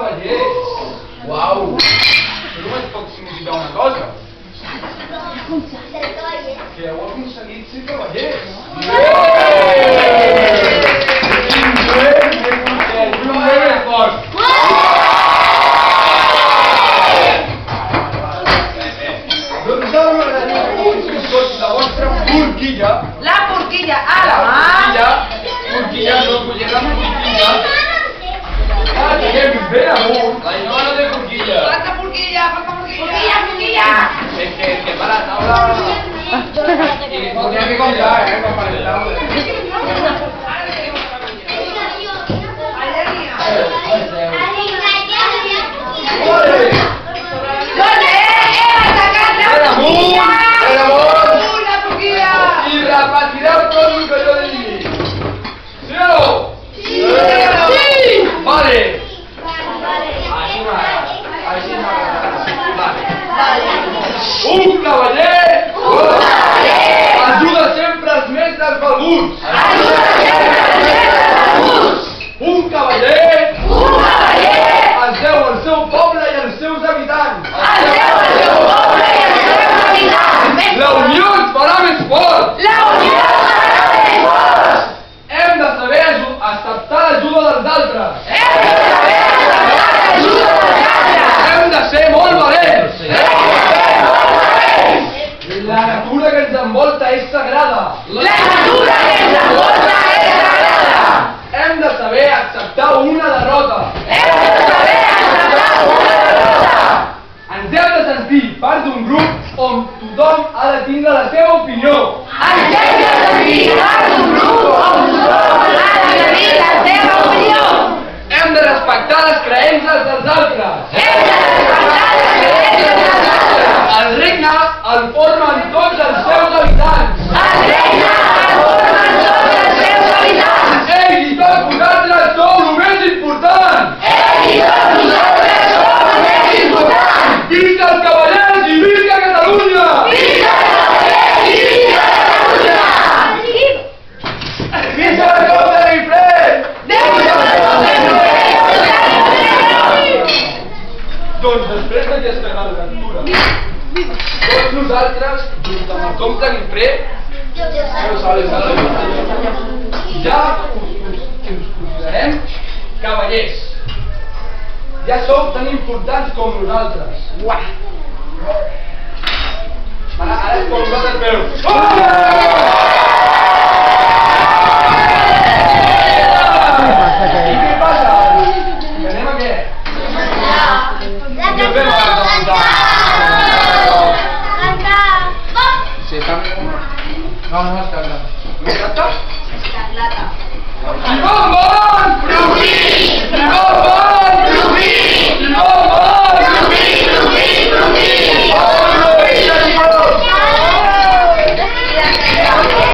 cavallers! Uau! Això només pot significar una cosa. Que heu aconseguit ser cavallers! Més fort! Doncs ara m'agradaria que fossin tots la vostra forquilla. La forquilla, a la mà. Forquilla, no collem la forquilla. Ah, tenim ben amunt. La Ainhoa no té forquilla. Falta forquilla, falta forquilla. Forquilla. Que para la taula... I tindria que comptar, com per la taula. I repetireu tot el que jo digui. Sí o no? Sí! Vale! Així m'agrada. Un cavaller ajuda sempre els més desvalguts. Un cavaller es deu al seu poble i als seus habitants. La unió ens farà més forts. Hem de saber acceptar l'ajuda dels altres. Hem de ser molt valents. La natura que ens envolta és sagrada. Hem de saber acceptar una derrota. Ens hem de sentir part d'un grup on tothom ha de tindre la seva opinió. Hem de respectar les creences dels altres. El regne el formen tots els seus habitants. Ei, i tots vosaltres sou el més important. Visca els cavallers i visca Catalunya! Visca la Cota de Guifré! Doncs després d'aquesta gran lectura, tots nosaltres, junt amb el comte Guifré, ja us considerem cavallers. Ja sou tan importants com nosaltres. Uah! Ara és com vosaltres veu. I què passa? Que anem a què?